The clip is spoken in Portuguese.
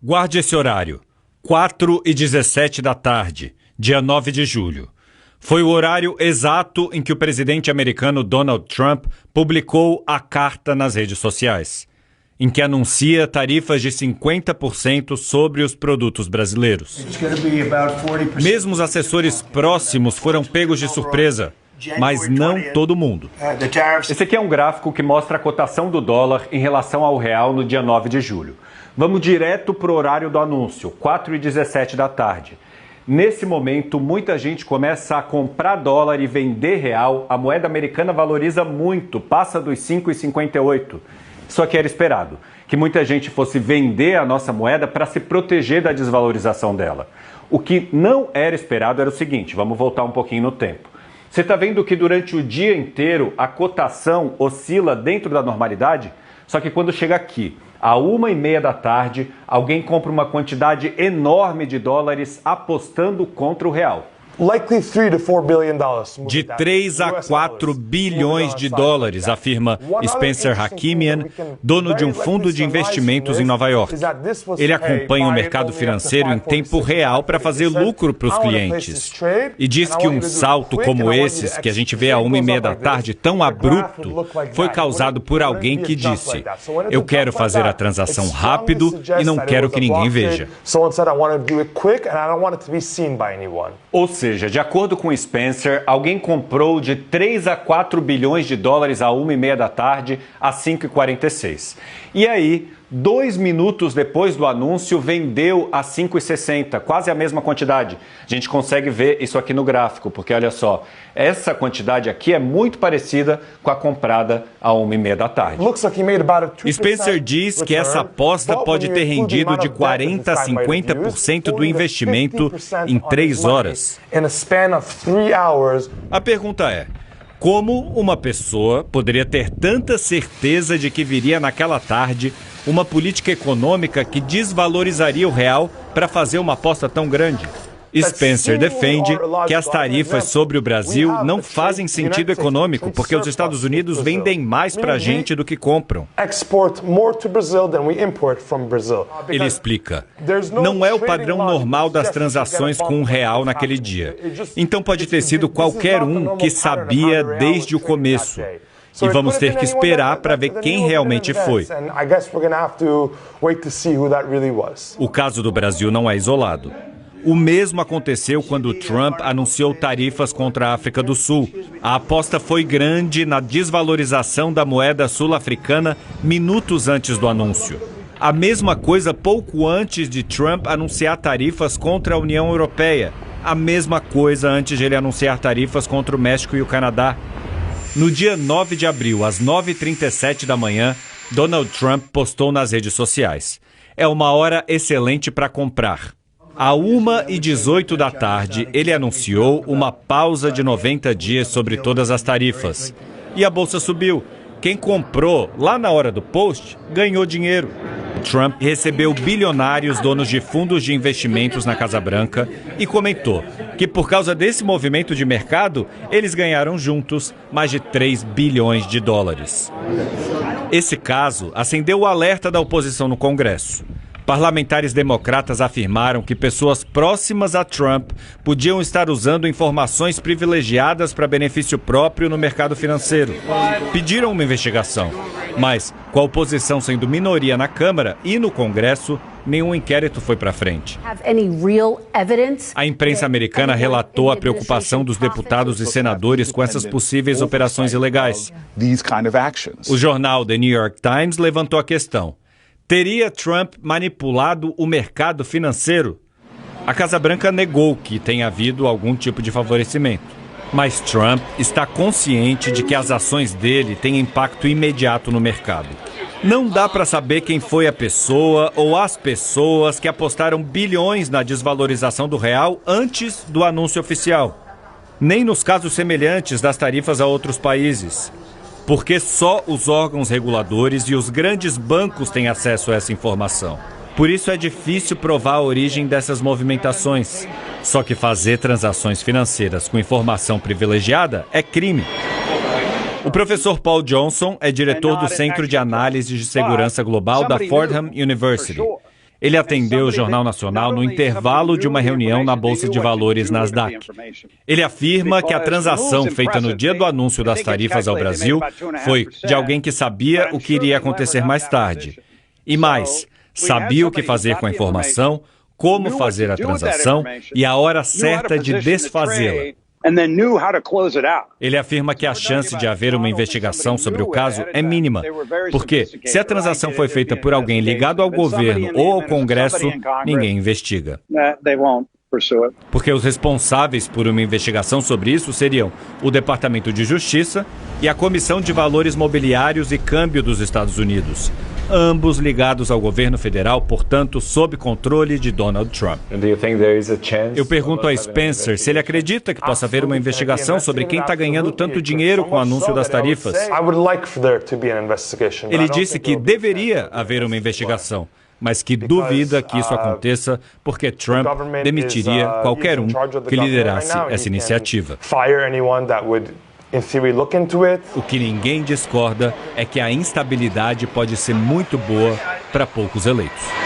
Guarde esse horário, 4h17 da tarde, dia 9 de julho. Foi o horário exato em que o presidente americano Donald Trump publicou a carta nas redes sociais, em que anuncia tarifas de 50% sobre os produtos brasileiros. Mesmo os assessores próximos foram pegos de surpresa, mas não todo mundo. Esse aqui é um gráfico que mostra a cotação do dólar em relação ao real no dia 9 de julho. Vamos direto para o horário do anúncio, 4h17 da tarde. Nesse momento, muita gente começa a comprar dólar e vender real. A moeda americana valoriza muito, passa dos 5,58. Isso aqui era esperado, que muita gente fosse vender a nossa moeda para se proteger da desvalorização dela. O que não era esperado era o seguinte, vamos voltar um pouquinho no tempo. Você está vendo que durante o dia inteiro a cotação oscila dentro da normalidade? Só que quando chega aqui, à 1h30 da tarde, alguém compra uma quantidade enorme de dólares apostando contra o real. De 3 a 4 bilhões de dólares, afirma Spencer Hakimian, dono de um fundo de investimentos em Nova York. Ele acompanha o mercado financeiro em tempo real para fazer lucro para os clientes. E diz que um salto como esses, que a gente vê à 1h30 da tarde, tão abrupto, foi causado por alguém que disse: eu quero fazer a transação rápido e não quero que ninguém veja. Ou seja, de acordo com Spencer, alguém comprou de 3 a 4 bilhões de dólares à 1h30 da tarde, às 5h46. E aí, 2 minutos depois do anúncio, vendeu a 5,60, quase a mesma quantidade. A gente consegue ver isso aqui no gráfico, porque olha só, essa quantidade aqui é muito parecida com a comprada a 1h30 da tarde. Spencer diz que essa aposta pode ter rendido de 40% a 50% do investimento em 3 horas. A pergunta é: como uma pessoa poderia ter tanta certeza de que viria naquela tarde uma política econômica que desvalorizaria o real para fazer uma aposta tão grande? Spencer defende que as tarifas sobre o Brasil não fazem sentido econômico, porque os Estados Unidos vendem mais para a gente do que compram. Ele explica: não é o padrão normal das transações com o real naquele dia. Então pode ter sido qualquer um que sabia desde o começo. E vamos ter que esperar para ver quem realmente foi. O caso do Brasil não é isolado. O mesmo aconteceu quando Trump anunciou tarifas contra a África do Sul. A aposta foi grande na desvalorização da moeda sul-africana minutos antes do anúncio. A mesma coisa pouco antes de Trump anunciar tarifas contra a União Europeia. A mesma coisa antes de ele anunciar tarifas contra o México e o Canadá. No dia 9 de abril, às 9h37 da manhã, Donald Trump postou nas redes sociais: é uma hora excelente para comprar. À 1h18 da tarde, ele anunciou uma pausa de 90 dias sobre todas as tarifas. E a bolsa subiu. Quem comprou lá na hora do post ganhou dinheiro. Trump recebeu bilionários donos de fundos de investimentos na Casa Branca e comentou que por causa desse movimento de mercado, eles ganharam juntos mais de 3 bilhões de dólares. Esse caso acendeu o alerta da oposição no Congresso. Parlamentares democratas afirmaram que pessoas próximas a Trump podiam estar usando informações privilegiadas para benefício próprio no mercado financeiro. Pediram uma investigação, mas com a oposição sendo minoria na Câmara e no Congresso, nenhum inquérito foi para frente. A imprensa americana relatou a preocupação dos deputados e senadores com essas possíveis operações ilegais. O jornal The New York Times levantou a questão: teria Trump manipulado o mercado financeiro? A Casa Branca negou que tenha havido algum tipo de favorecimento. Mas Trump está consciente de que as ações dele têm impacto imediato no mercado. Não dá para saber quem foi a pessoa ou as pessoas que apostaram bilhões na desvalorização do real antes do anúncio oficial. Nem nos casos semelhantes das tarifas a outros países. Porque só os órgãos reguladores e os grandes bancos têm acesso a essa informação. Por isso é difícil provar a origem dessas movimentações. Só que fazer transações financeiras com informação privilegiada é crime. O professor Paul Johnson é diretor do Centro de Análise de Segurança Global da Fordham University. Ele atendeu o Jornal Nacional no intervalo de uma reunião na Bolsa de Valores Nasdaq. Ele afirma que a transação feita no dia do anúncio das tarifas ao Brasil foi de alguém que sabia o que iria acontecer mais tarde. E mais, sabia o que fazer com a informação, como fazer a transação e a hora certa de desfazê-la. Ele afirma que a chance de haver uma investigação sobre o caso é mínima, porque se a transação foi feita por alguém ligado ao governo ou ao Congresso, ninguém investiga. Porque os responsáveis por uma investigação sobre isso seriam o Departamento de Justiça e a Comissão de Valores Mobiliários e Câmbio dos Estados Unidos, ambos ligados ao governo federal, portanto, sob controle de Donald Trump. Eu pergunto a Spencer se ele acredita que possa haver uma investigação sobre quem está ganhando tanto dinheiro com o anúncio das tarifas. Ele disse que deveria haver uma investigação, mas que duvida que isso aconteça porque Trump demitiria qualquer um que liderasse essa iniciativa. O que ninguém discorda é que a instabilidade pode ser muito boa para poucos eleitos.